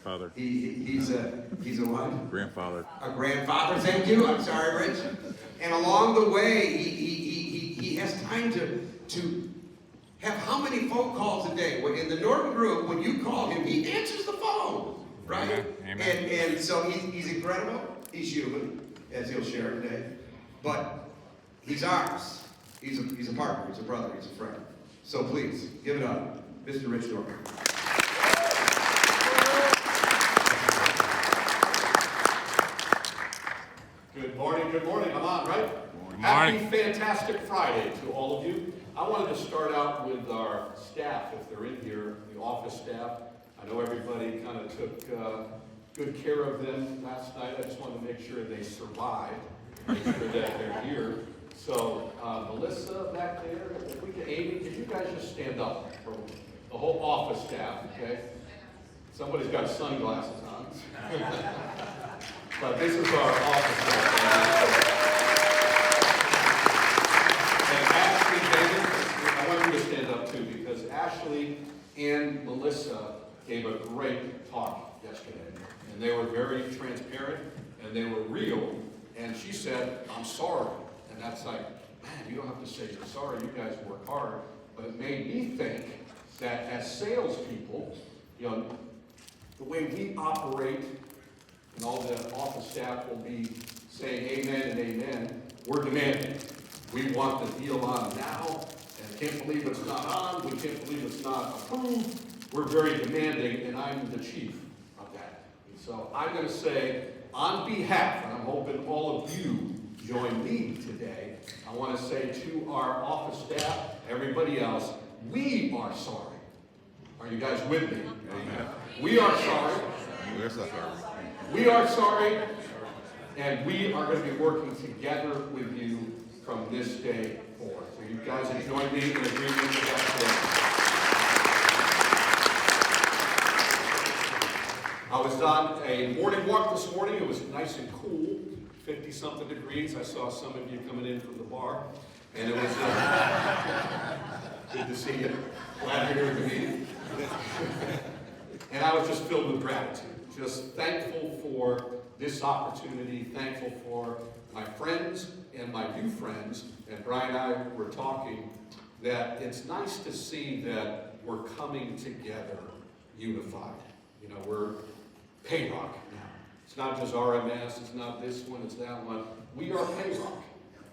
Grandfather. He's a what? Grandfather. A grandfather, thank you. I'm sorry, Rich. And along the way, he has time to have how many phone calls a day? In the Norton group, when you call him, he answers the phone, right? Amen. And so he's incredible. He's human, as he'll share today. But he's ours. He's a partner. He's a brother. He's a friend. So please, give it up, Mr. Rich Norton. Good morning, I'm on, right? Good morning. Happy Fantastic Friday to all of you. I wanted to start out with our staff, if they're in here, the office staff. I know everybody kind of took good care of them last night. I just wanted to make sure they survived, make sure that they're here. So, Melissa back there, if we can, Amy, could you guys just stand up for the whole office staff, okay? Somebody's got sunglasses on. But this is our office staff. And Ashley, David, I want you to stand up too, because Ashley and Melissa gave a great talk yesterday. And they were very transparent, and they were real. And she said, I'm sorry. And that's like, man, you don't have to say you're sorry. You guys work hard. But it made me think that as salespeople, you know, the way we operate, and all the office staff will be saying amen and amen, we're demanding. We want the deal on now, and can't believe it's not on, we can't believe it's not approved. We're very demanding, and I'm the chief of that. And so I'm going to say, on behalf, and I'm hoping all of you join me today, I want to say to our office staff, everybody else, we are sorry. Are you guys with me? Amen. We are sorry. We're sorry. We are sorry, and we are going to be working together with you from this day forward. So you guys have joined me in agreement with that. I was on a morning walk this morning. It was nice and cool, 50-something degrees. I saw some of you coming in from the bar, and it was good to see you. Glad you're here to meet. And I was just filled with gratitude. Just thankful for this opportunity, thankful for my friends and my new friends. And Brian and I were talking that it's nice to see that we're coming together unified. You know, we're Payroc now. It's not just RMS, it's not this one, it's that one. We are Payroc.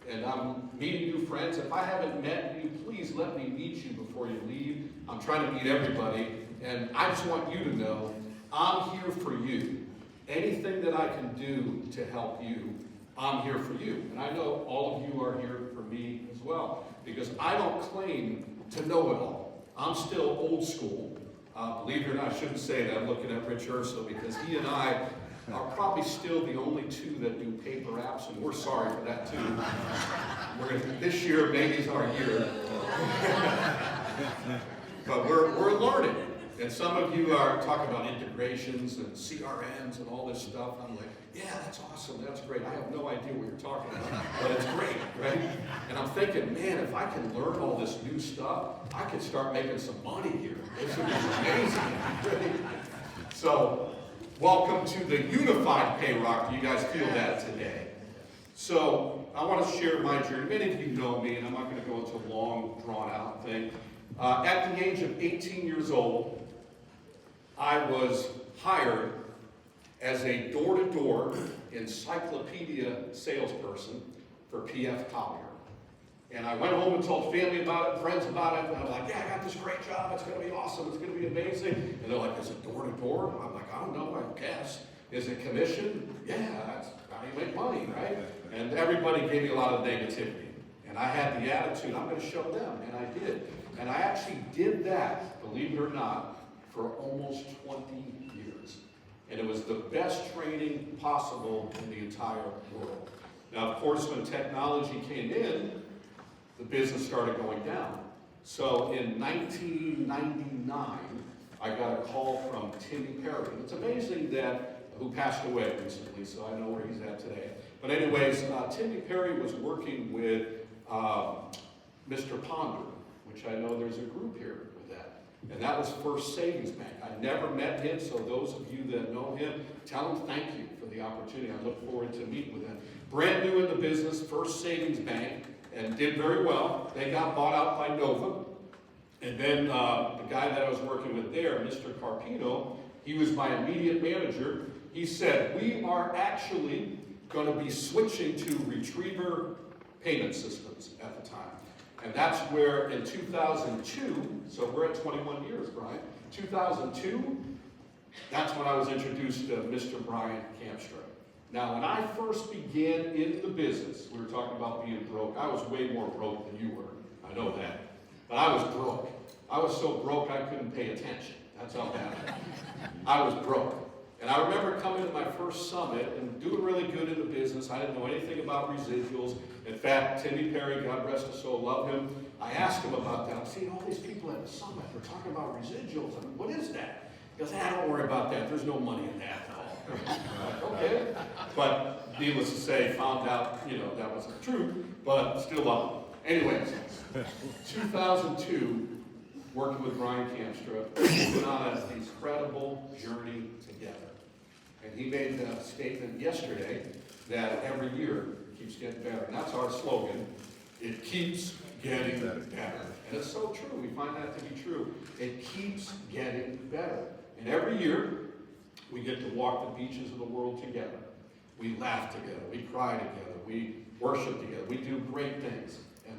And I'm meeting new friends. If I haven't met you, please let me meet you before you leave. I'm trying to meet everybody. And I just want you to know, I'm here for you. Anything that I can do to help you, I'm here for you. And I know all of you are here for me as well, because I don't claim to know it all. I'm still old school. Believe it or not, I shouldn't say that. I'm looking at Rich Urso, because he and I are probably still the only two that do paper apps, and we're sorry for that too. This year, maybe our year. But we're learning. And some of you are talking about integrations and CRMs and all this stuff. I'm like, yeah, that's awesome, that's great. I have no idea what you're talking about, but it's great, right? And I'm thinking, man, if I can learn all this new stuff, I could start making some money here. This would be amazing. So, welcome to the unified Payroc. Do you guys feel that today? So, I want to share my journey. Many of you know me, and I'm not going to go into a long, drawn-out thing. At the age of 18 years old, I was hired as a door-to-door encyclopedia salesperson for P.F. Collier. And I went home and told family about it, friends about it, and I'm like, yeah, I got this great job, it's going to be awesome, it's going to be amazing. And they're like, is it door-to-door? I'm like, I don't know, I guess. Is it commission? Yeah, that's how you make money, right? And everybody gave me a lot of negativity. And I had the attitude, I'm going to show them, and I did. And I actually did that, believe it or not, for almost 20 years. And it was the best training possible in the entire world. Now, of course, when technology came in, the business started going down. So in 1999, I got a call from Timmy Perry. It's amazing that, who passed away recently, so I know where he's at today. But anyways, Timmy Perry was working with Mr. Ponder, which I know there's a group here with that. And that was First Savings Bank. I never met him, so those of you that know him, tell him thank you for the opportunity. I look forward to meeting with him. Brand new in the business, First Savings Bank, and did very well. They got bought out by Nova. And then the guy that I was working with there, Mr. Carpino, he was my immediate manager. He said, we are actually going to be switching to retriever payment systems at the time. And that's where in 2002, so we're at 21 years, Brian, 2002, that's when I was introduced to Mr. Brian Kamstra. Now, when I first began in the business, we were talking about being broke. I was way more broke than you were. I know that. But I was broke. I was so broke I couldn't pay attention. That's how bad I was broke. And I remember coming to my first summit and doing really good in the business. I didn't know anything about residuals. In fact, Timmy Perry, God rest his soul, love him. I asked him about that. I'm seeing all these people at the summit. They're talking about residuals. I mean, what is that? He goes, don't worry about that. There's no money in that. Okay. But needless to say, found out, that wasn't true, but still love him. Anyways, 2002, working with Brian Kamstra, we went on an incredible journey together. And he made the statement yesterday that every year it keeps getting better. And that's our slogan. It keeps getting better. And it's so true. We find that to be true. It keeps getting better. And every year, we get to walk the beaches of the world together. We laugh together. We cry together. We worship together. We do great things and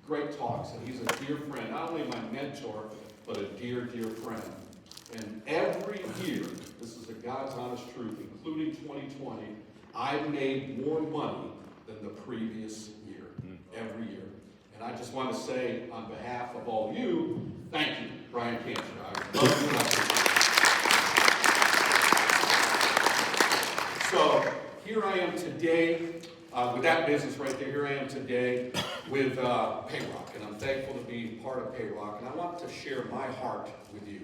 great talks. And he's a dear friend, not only my mentor, but a dear, dear friend. And every year, this is the God's honest truth, including 2020, I made more money than the previous year, every year. And I just want to say, on behalf of all of you, thank you, Brian Kamstra. I love you. So here I am today with that business right there. Here I am today with Payroc, and I'm thankful to be part of Payroc. And I want to share my heart with you.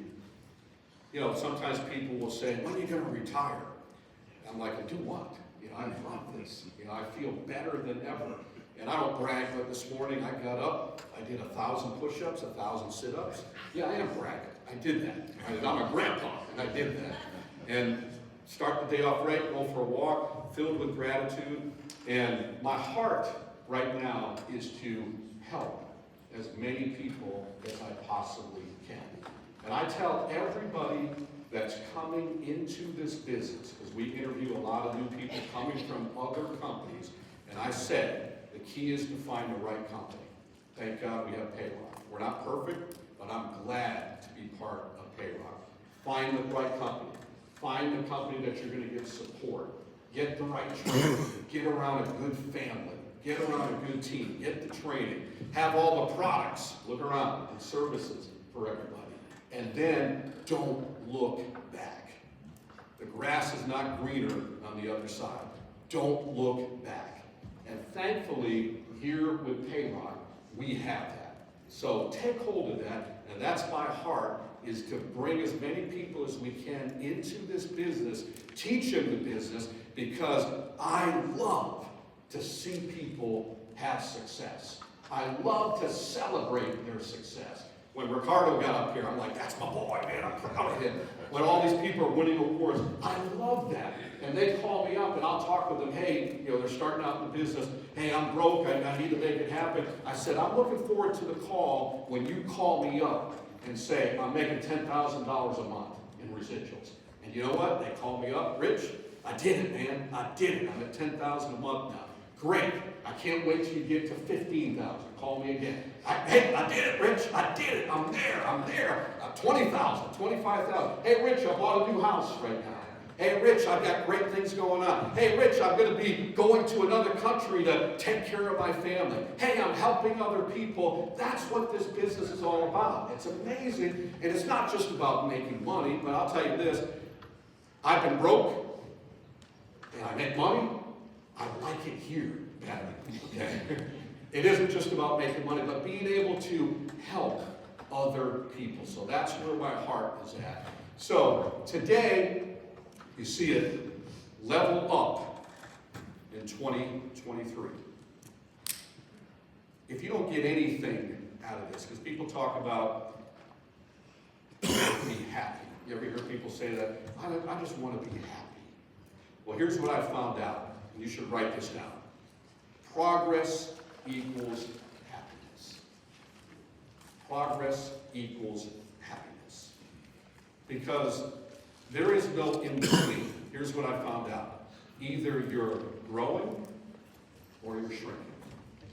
Sometimes people will say, "When are you going to retire?" And I'm like, "Do what?" I love this. I feel better than ever. And I don't brag, but this morning I got up, I did 1,000 push-ups, 1,000 sit-ups. Yeah, I am bragging. I did that. I'm a grandpa, and I did that. And start the day off right, go for a walk, filled with gratitude. And my heart right now is to help as many people as I possibly can. And I tell everybody that's coming into this business, because we interview a lot of new people coming from other companies, and I said, the key is to find the right company. Thank God we have Payroc. We're not perfect, but I'm glad to be part of Payroc. Find the right company. Find the company that you're going to get support. Get the right training. Get around a good family. Get around a good team. Get the training. Have all the products. Look around and services for everybody. And then don't look back. The grass is not greener on the other side. Don't look back. And thankfully, here with Payroc, we have that. So take hold of that, and that's my heart, is to bring as many people as we can into this business, teach them the business, because I love to see people have success. I love to celebrate their success. When Ricardo got up here, I'm like, that's my boy, man, I'm proud of him. When all these people are winning awards, I love that. And they call me up and I'll talk with them, hey, they're starting out in the business, hey, I'm broke, I need to make it happen. I said, I'm looking forward to the call when you call me up and say, I'm making $10,000 a month in residuals. And you know what? They call me up, Rich, I did it, man, I did it. I'm at $10,000 a month now. Great, I can't wait till you get to 15,000. Call me again. Hey, I did it, Rich. I did it. I'm there. 20,000, 25,000. Hey, Rich, I bought a new house right now. Hey, Rich, I've got great things going on. Hey, Rich, I'm going to be going to another country to take care of my family. Hey, I'm helping other people. That's what this business is all about. It's amazing. And it's not just about making money, but I'll tell you this. I've been broke, and I make money. I like it here better. Okay? It isn't just about making money, but being able to help other people. So that's where my heart is at. So today, you see it, level up in 2023. If you don't get anything out of this, because people talk about to be happy. You ever hear people say that? I just want to be happy. Well, here's what I found out. You should write this down. Progress equals happiness. Progress equals happiness. Because there is no in between. Here's what I found out. Either you're growing or you're shrinking.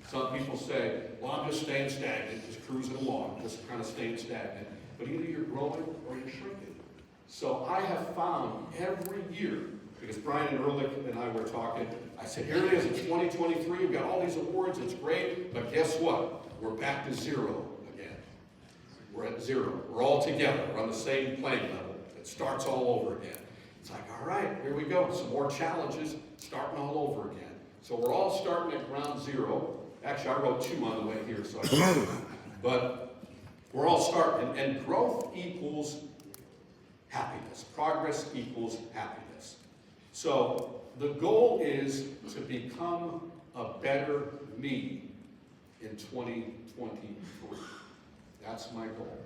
Some people say, well, I'm just staying stagnant, just cruising along, just kind of staying stagnant. But either you're growing or you're shrinking. So I have found every year, because Brian and Ehrlich and I were talking, I said, here it is, it's 2023, we've got all these awards, it's great, but guess what? We're back to zero again. We're at zero. We're all together. We're on the same playing level. It starts all over again. It's like, all right, here we go. Some more challenges, starting all over again. So we're all starting at ground zero. Actually, I wrote 2 on the way here, so I can't. But we're all starting, and growth equals happiness. Progress equals happiness. So the goal is to become a better me in 2023. That's my goal.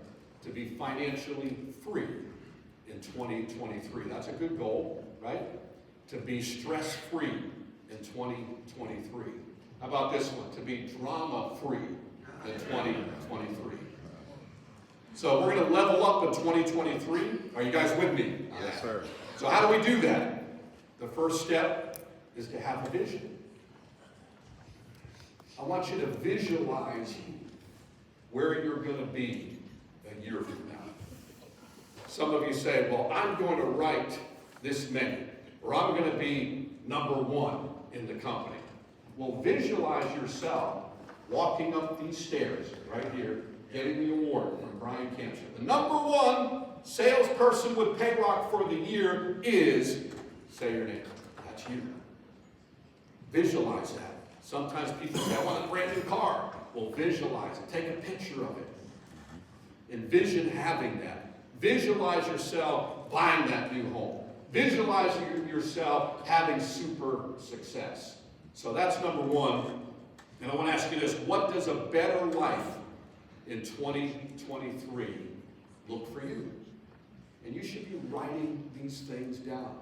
To be financially free in 2023. That's a good goal, right? To be stress-free in 2023. How about this one? To be drama-free in 2023. So we're going to level up in 2023. Are you guys with me? Yes, sir. So how do we do that? The first step is to have a vision. I want you to visualize where you're going to be a year from now. Some of you say, well, I'm going to write this many, or I'm going to be number 1 in the company. Well, visualize yourself walking up these stairs right here, getting the award from Brian Cancer. The number 1 salesperson with Payroc for the year is, say your name. That's you. Visualize that. Sometimes people say, I want a brand new car. Well, visualize it. Take a picture of it. Envision having that. Visualize yourself buying that new home. Visualize yourself having super success. So that's number 1. And I want to ask you this. What does a better life in 2023 look for you? And you should be writing these things down.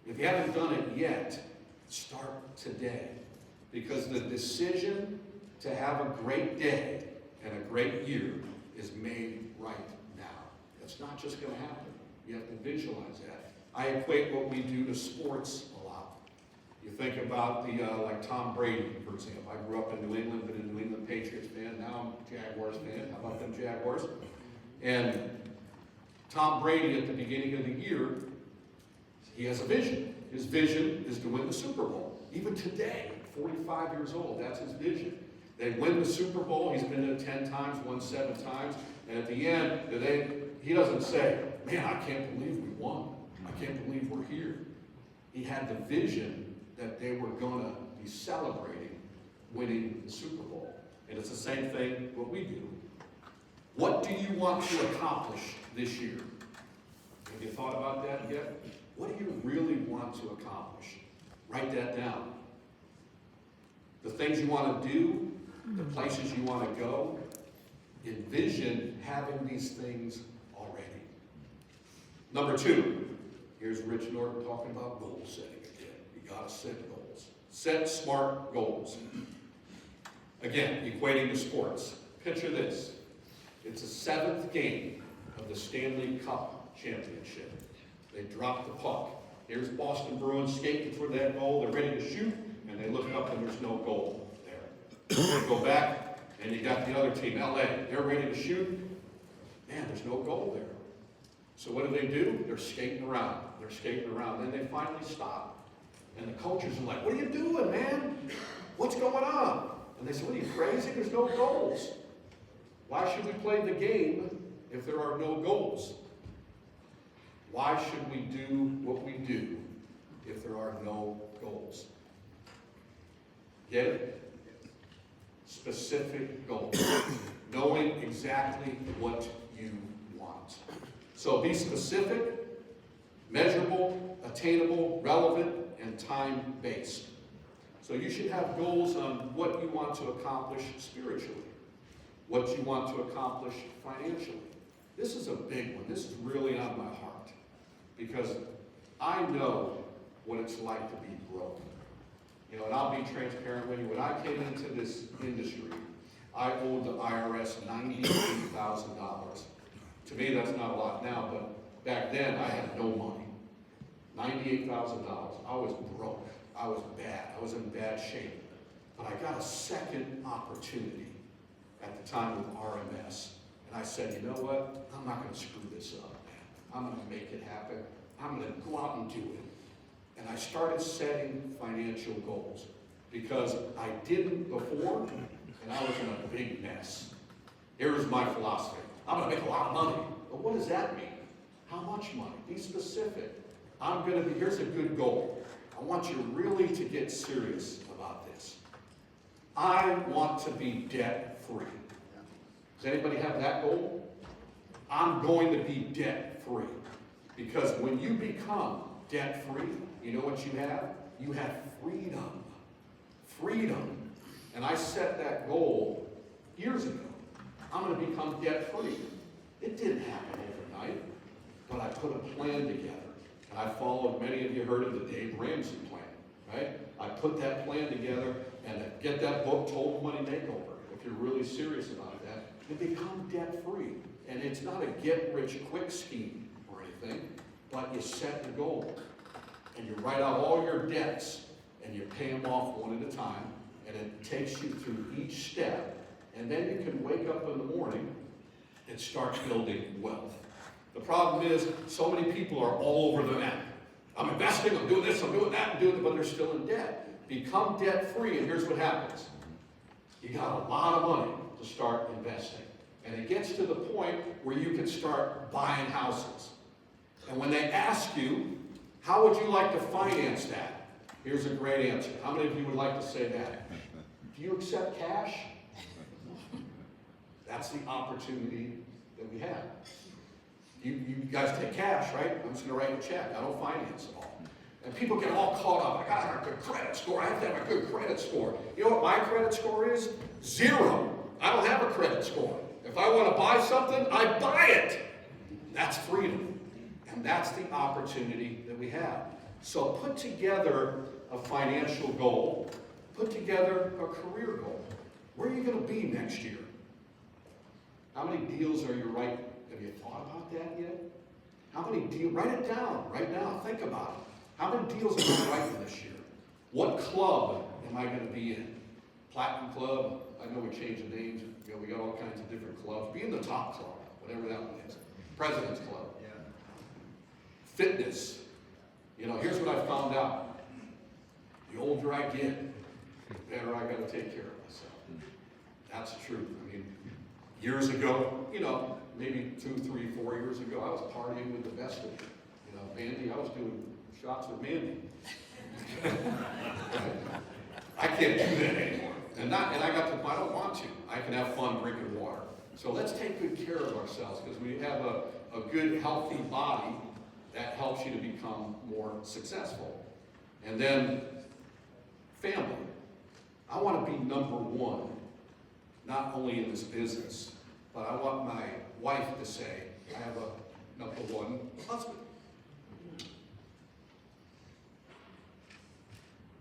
If you haven't done it yet, start today. Because the decision to have a great day and a great year is made right now. It's not just going to happen. You have to visualize that. I equate what we do to sports a lot. You think about like Tom Brady, for example. I grew up in New England, been a New England Patriots fan. Now I'm a Jaguars fan. How about them Jaguars? And Tom Brady, at the beginning of the year, he has a vision. His vision is to win the Super Bowl. Even today, 45 years old, that's his vision. They win the Super Bowl. He's been to it 10 times, won 7 times. And at the end, he doesn't say, man, I can't believe we won. I can't believe we're here. He had the vision that they were going to be celebrating winning the Super Bowl. And it's the same thing what we do. What do you want to accomplish this year? Have you thought about that yet? What do you really want to accomplish? Write that down. The things you want to do, the places you want to go, envision having these things already. Number 2, here's Rich Norton talking about goal setting again. You got to set goals. Set smart goals. Again, equating to sports. Picture this. It's the 7th game of the Stanley Cup Championship. They drop the puck. Here's Boston Bruins skating toward that goal. They're ready to shoot, and they look up and there's no goal there. They go back, and you got the other team, LA. They're ready to shoot. Man, there's no goal there. So what do? They're skating around. They're skating around. Then they finally stop. And the coaches are like, what are you doing, man? What's going on? And they say, what are you, crazy? There's no goals. Why should we play the game if there are no goals? Why should we do what we do if there are no goals? Get it? Specific goals. Knowing exactly what you want. So be specific, measurable, attainable, relevant, and time-based. So you should have goals on what you want to accomplish spiritually, what you want to accomplish financially. This is a big one. This is really on my heart. Because I know what it's like to be broke. You know, and I'll be transparent with you. When I came into this industry, I owed the IRS $98,000. To me, that's not a lot now, but back then I had no money. $98,000. I was broke. I was bad. I was in bad shape. But I got a second opportunity at the time with RMS. And I said, you know what? I'm not going to screw this up, man. I'm going to make it happen. I'm going to go out and do it. And I started setting financial goals because I didn't before, and I was in a big mess. Here's my philosophy. I'm going to make a lot of money. But what does that mean? How much money? Be specific. Here's a good goal. I want you really to get serious about this. I want to be debt-free. Does anybody have that goal? I'm going to be debt-free. Because when you become debt-free, you know what you have? You have freedom. Freedom. And I set that goal years ago. I'm going to become debt-free. It didn't happen overnight, but I put a plan together. And I followed, many of you heard of the Dave Ramsey plan, right? I put that plan together and get that book, Total Money Makeover. If you're really serious about that, and become debt-free. And it's not a get-rich-quick scheme or anything, but you set the goal. And you write out all your debts, and you pay them off one at a time, and it takes you through each step. And then you can wake up in the morning and start building wealth. The problem is, so many people are all over the map. I'm investing, I'm doing this, I'm doing that, but they're still in debt. Become debt-free, and here's what happens. You got a lot of money to start investing. And it gets to the point where you can start buying houses. And when they ask you, how would you like to finance that? Here's a great answer. How many of you would like to say that? Do you accept cash? That's the opportunity that we have. You guys take cash, right? I'm just going to write a check. I don't finance it all. And people get all caught up. I got to have a good credit score. I have to have a good credit score. You know what my credit score is? 0. I don't have a credit score. If I want to buy something, I buy it. That's freedom. And that's the opportunity that we have. So put together a financial goal. Put together a career goal. Where are you going to be next year? How many deals are you writing? Have you thought about that yet? How many deals? Write it down right now. Think about it. How many deals am I writing this year? What club am I going to be in? Platinum Club? I know we changed the names. You know, we got all kinds of different clubs. Be in the top club, whatever that one is. President's Club. Yeah. Fitness. You know, here's what I found out. The older I get, the better I got to take care of myself. That's the truth. I mean, years ago, you know, maybe 2, 3, 4 years ago, I was partying with the best of them. You know, Mandy, I was doing shots with Mandy. I can't do that anymore. I don't want to. I can have fun drinking water. So let's take good care of ourselves because we have a good, healthy body that helps you to become more successful. And then, family. I want to be number one, not only in this business, but I want my wife to say, I have a number one husband.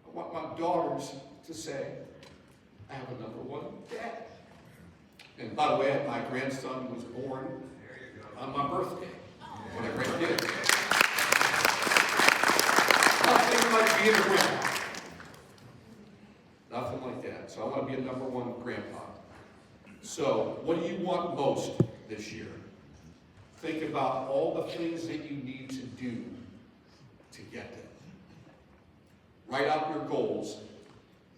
I want my daughters to say, I have a number one dad. And by the way, my grandson was born on my birthday. What a great gift. Nothing like being a grandpa. Nothing like that. So I want to be a number one grandpa. So what do you want most this year? Think about all the things that you need to do to get there. Write out your goals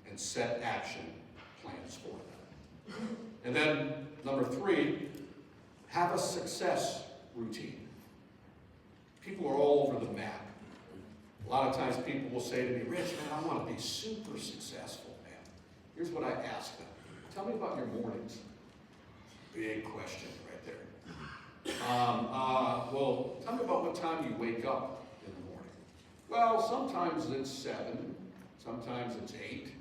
and set action plans for them. And then, number 3, have a success routine. People are all over the map. A lot of times people will say to me, Rich, man, I want to be super successful, man. Here's what I ask them. Tell me about your mornings. Big question right there. Well, tell me about what time you wake up in the morning. Well, sometimes it's 7, sometimes it's 8.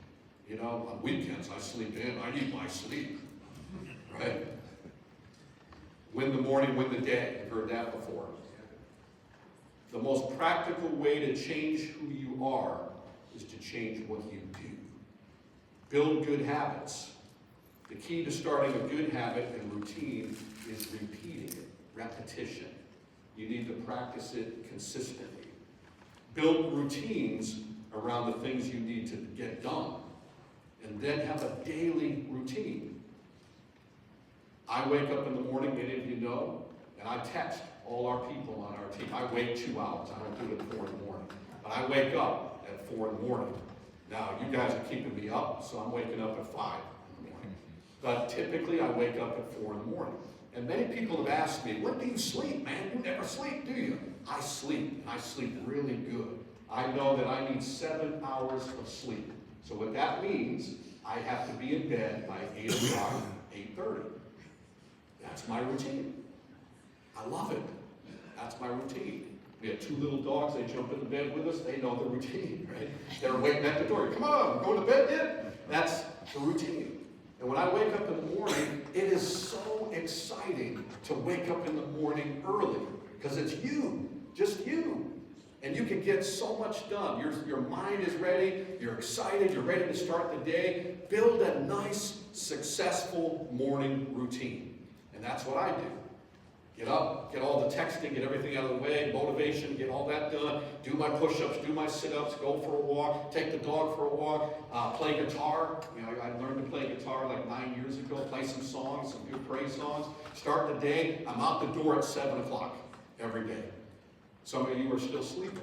You know, on weekends I sleep in, I need my sleep, right? Win the morning, win the day. You've heard that before. The most practical way to change who you are is to change what you do. Build good habits. The key to starting a good habit and routine is repeating it, repetition. You need to practice it consistently. Build routines around the things you need to get done, and then have a daily routine. I wake up in the morning, many of you know, and I text all our people on our team. I wait 2 hours. I don't do it at 4 in the morning. But I wake up at 4 in the morning. Now, you guys are keeping me up, so I'm waking up at 5 in the morning. But typically, I wake up at 4 in the morning. And many people have asked me, when do you sleep, man? You never sleep, do you? I sleep, and I sleep really good. I know that I need 7 hours of sleep. So what that means, I have to be in bed by 8 o'clock, 8:30. That's my routine. I love it. That's my routine. We have 2 little dogs. They jump into bed with us. They know the routine, right? They're waiting at the door. Come on, going to bed yet? That's the routine. And when I wake up in the morning, it is so exciting to wake up in the morning early because it's you, just you. And you can get so much done. Your mind is ready. You're excited. You're ready to start the day. Build a nice, successful morning routine. And that's what I do. Get up, get all the texting, get everything out of the way, motivation, get all that done, do my push-ups, do my sit-ups, go for a walk, take the dog for a walk, play guitar. You know, I learned to play guitar like 9 years ago, play some songs, some good praise songs. Start the day, I'm out the door at 7 o'clock every day. Some of you are still sleeping.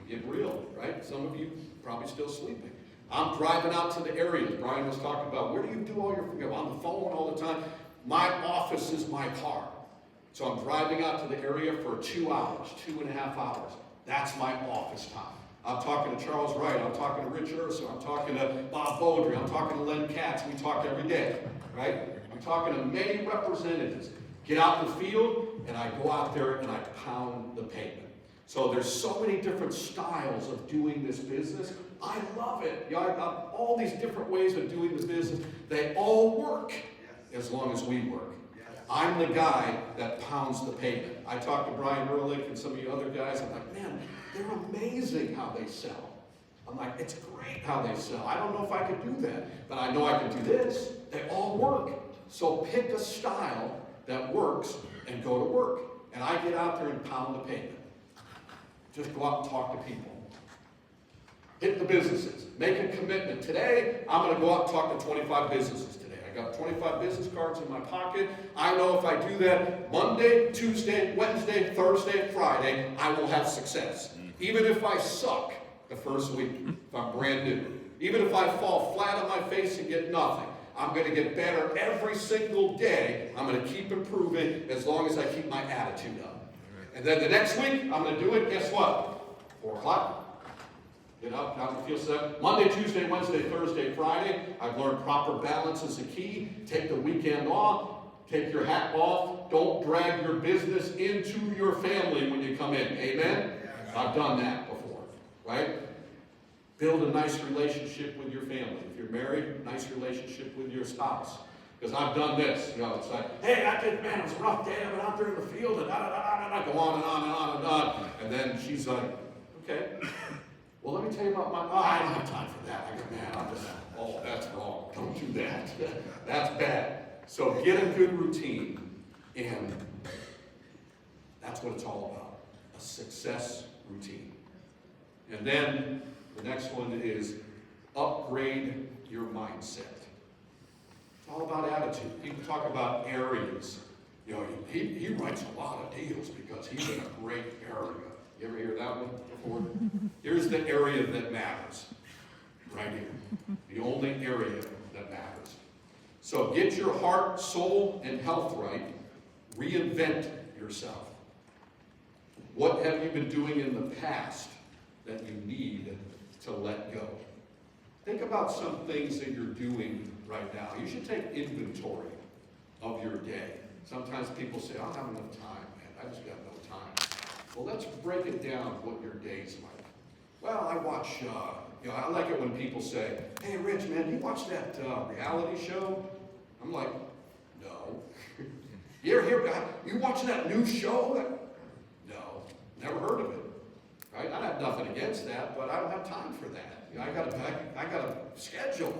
Get real, right? Some of you probably still sleeping. I'm driving out to the areas. Brian was talking about, where do you do all your, on the phone all the time? My office is my car. So I'm driving out to the area for 2 hours, 2.5 hours. That's my office time. I'm talking to Charles Wright. I'm talking to Rich Urso. I'm talking to Bob Beaudry. I'm talking to Len Katz. We talk every day, right? I'm talking to many representatives. Get out in the field, and I go out there and I pound the pavement. So there's so many different styles of doing this business. I love it. You know, I've got all these different ways of doing the business. They all work as long as we work. I'm the guy that pounds the pavement. I talked to Brian Ehrlich and some of you other guys. I'm like, man, they're amazing how they sell. I'm like, it's great how they sell. I don't know if I could do that, but I know I can do this. They all work. So pick a style that works and go to work. And I get out there and pound the pavement. Just go out and talk to people. Hit the businesses. Make a commitment. Today, I'm going to go out and talk to 25 businesses today. I got 25 business cards in my pocket. I know if I do that Monday, Tuesday, Wednesday, Thursday, Friday, I will have success. Even if I suck the first week, if I'm brand new. Even if I fall flat on my face and get nothing. I'm going to get better every single day. I'm going to keep improving as long as I keep my attitude up. And then the next week, I'm going to do it, guess what? 4 o'clock. Get up, out in the field set. Monday, Tuesday, Wednesday, Thursday, Friday. I've learned proper balance is the key. Take the weekend off. Take your hat off. Don't drag your business into your family when you come in. Amen? I've done that before, right? Build a nice relationship with your family. If you're married, nice relationship with your spouse. Because I've done this. You know, it's like, hey, I did, man, it was a rough day. I've been out there in the field, and go on and on and on and on. And then she's like, okay. Well, let me tell you about I don't have time for that. I go, man, that's wrong. Don't do that. That's bad. So get a good routine, and that's what it's all about, a success routine. And then the next one is upgrade your mindset. It's all about attitude. People talk about areas. You know, he writes a lot of deals because he's in a great area. You ever hear that one before? Here's the area that matters. Right here. The only area that matters. So get your heart, soul, and health right. Reinvent yourself. What have you been doing in the past that you need to let go? Think about some things that you're doing right now. You should take inventory of your day. Sometimes people say, I don't have enough time, man. I just got no time. Well, let's break it down what your day's like. Well, I watch, I like it when people say, hey, Rich, man, do you watch that reality show? I'm like, no. You ever hear, you watching that new show? No, never heard of it. Right? I have nothing against that, but I don't have time for that. You know, I got a schedule.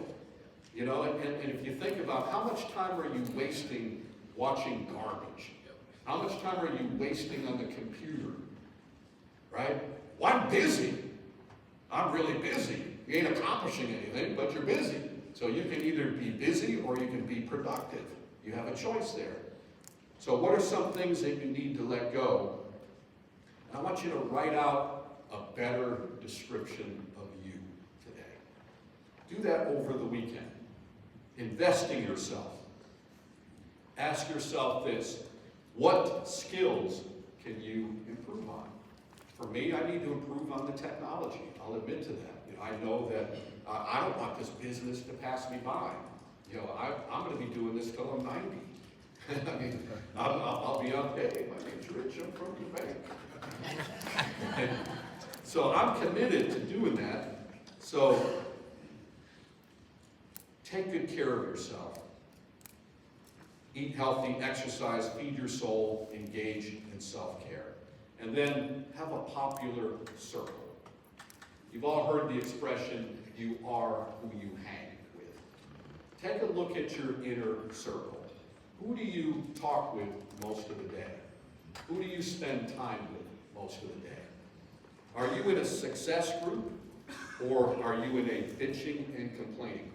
You know, and if you think about how much time are you wasting watching garbage? How much time are you wasting on the computer? Right? Well, I'm busy. I'm really busy. You ain't accomplishing anything, but you're busy. So you can either be busy or you can be productive. You have a choice there. So what are some things that you need to let go? And I want you to write out a better description of you today. Do that over the weekend. Invest in yourself. Ask yourself this: what skills can you improve on? For me, I need to improve on the technology. I'll admit to that. You know, I know that I don't want this business to pass me by. You know, I'm going to be doing this till I'm 90. I mean, I'll be on pay. My name's Rich. I'm from the bank. So I'm committed to doing that. So take good care of yourself. Eat healthy, exercise, feed your soul, engage in self-care. And then have a popular circle. You've all heard the expression, you are who you hang with. Take a look at your inner circle. Who do you talk with most of the day? Who do you spend time with most of the day? Are you in a success group, or are you in a bitching and complaining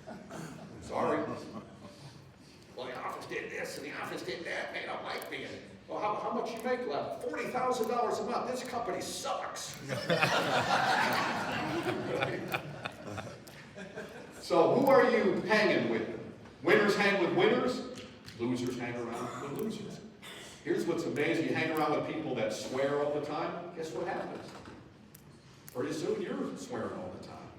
group? Sorry. Well, the office did this and the office did that. They don't like me. Well, how much you make left? $40,000 a month. This company sucks. So who are you hanging with? Winners hang with winners. Losers hang around with losers. Here's what's amazing. You hang around with people that swear all the time. Guess what happens? Pretty soon you're swearing all the time.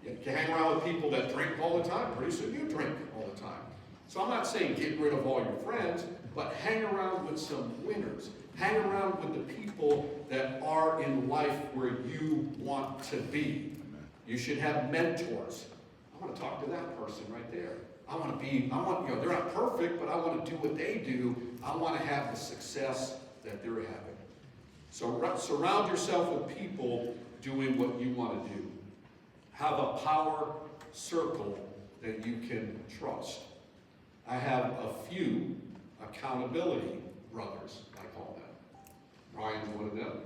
You hang around with people that drink all the time. Pretty soon you drink all the time. So I'm not saying get rid of all your friends, but hang around with some winners. Hang around with the people that are in life where you want to be. You should have mentors. I want to talk to that person right there. you know, they're not perfect, but I want to do what they do. I want to have the success that they're having. So surround yourself with people doing what you want to do. Have a power circle that you can trust. I have a few accountability brothers, I call them. Brian's one of them.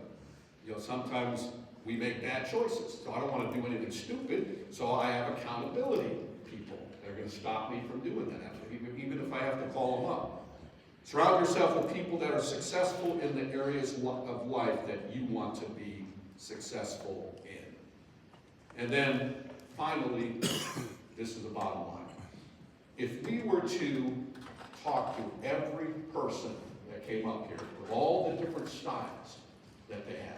You know, sometimes we make bad choices, so I don't want to do anything stupid, so I have accountability people. They're going to stop me from doing that, even if I have to call them up. Surround yourself with people that are successful in the areas of life that you want to be successful in. And then, finally, this is the bottom line. If we were to talk to every person that came up here, with all the different styles that they had,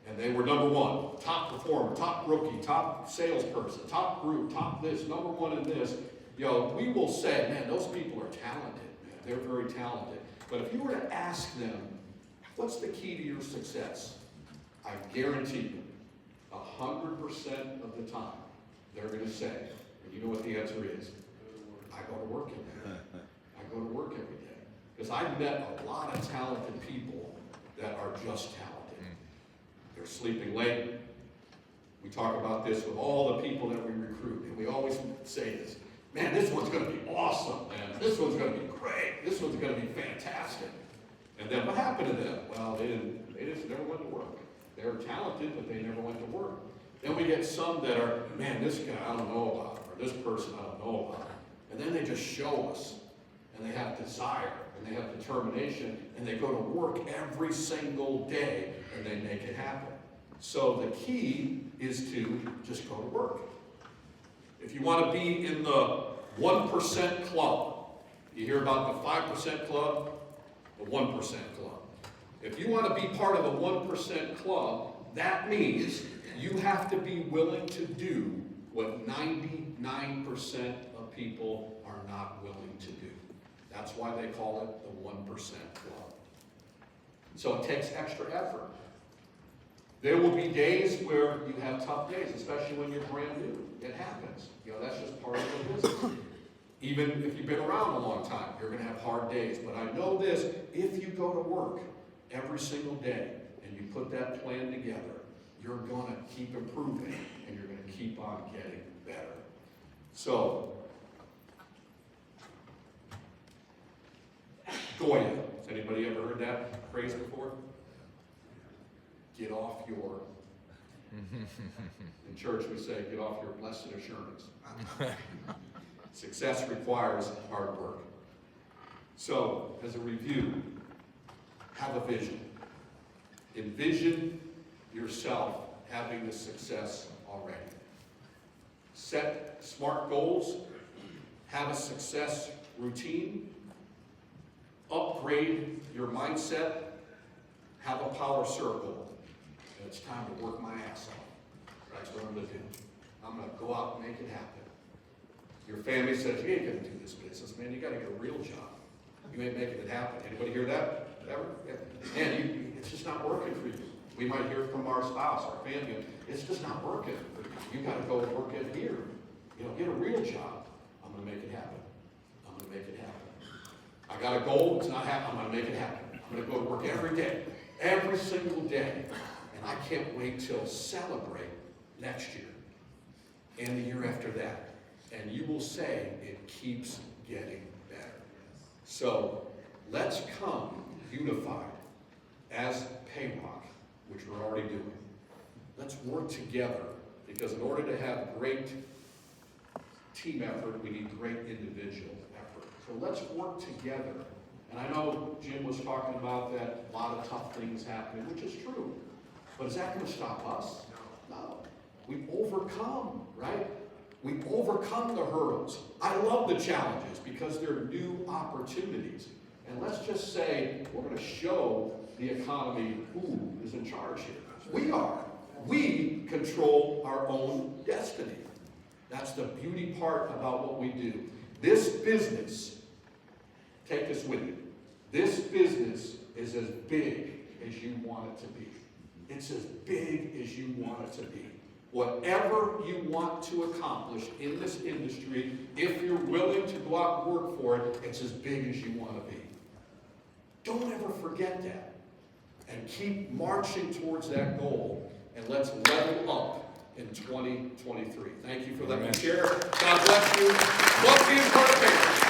and they were number one, top performer, top rookie, top salesperson, top group, top this, number one in this, you know, we will say, man, those people are talented. Man. They're very talented. But if you were to ask them, what's the key to your success? I guarantee you, 100% of the time, they're going to say, and you know what the answer is, I go to work every day. I go to work every day. Because I've met a lot of talented people that are just talented. They're sleeping late. We talk about this with all the people that we recruit, and we always say this, man, this one's going to be awesome, man. This one's going to be great. This one's going to be fantastic. And then what happened to them? Well, they just never went to work. They were talented, but they never went to work. Then we get some that are, man, this guy I don't know about, or this person I don't know about. And then they just show us, and they have desire, and they have determination, and they go to work every single day, and they make it happen. So the key is to just go to work. If you want to be in the 1% club, you hear about the 5% club, the 1% club. If you want to be part of the 1% club, that means you have to be willing to do what 99% of people are not willing to do. That's why they call it the 1% club. So it takes extra effort. There will be days where you have tough days, especially when you're brand new. It happens. You know, that's just part of the business. Even if you've been around a long time, you're going to have hard days. But I know this, if you go to work every single day and you put that plan together, you're going to keep improving and you're going to keep on getting better. So, Goya. Has anybody ever heard that phrase before? Get off your... In church we say, get off your blessed assurance. Success requires hard work. So, as a review, have a vision. Envision yourself having the success already. Set smart goals. Have a success routine. Upgrade your mindset. Have a power circle. And it's time to work my ass off. That's what I'm going to do. I'm going to go out and make it happen. Your family says, you ain't going to do this business, man. You got to get a real job. You ain't making it happen. Anybody hear that? Ever? Yeah. Man, it's just not working for you. We might hear from our spouse, our family, it's just not working. You got to go work in here. Get a real job. I'm going to make it happen. I'm going to make it happen. I got a goal. It's not happening. I'm going to make it happen. I'm going to go to work every day, every single day. And I can't wait till celebrate next year and the year after that. And you will say it keeps getting better. So let's come unified as Payroc, which we're already doing. Let's work together, because in order to have great team effort, we need great individual effort. So let's work together. And I know Jim was talking about that, a lot of tough things happening, which is true. But is that going to stop us? No. We overcome, right? We overcome the hurdles. I love the challenges because they're new opportunities. And let's just say we're going to show the economy who is in charge here. We are. We control our own destiny. That's the beauty part about what we do. This business, take this with you, this business is as big as you want it to be. It's as big as you want it to be. Whatever you want to accomplish in this industry, if you're willing to go out and work for it, it's as big as you want to be. Don't ever forget that. And keep marching towards that goal. And let's level up in 2023. Thank you for letting me share. God bless you. Love being part of Payroc.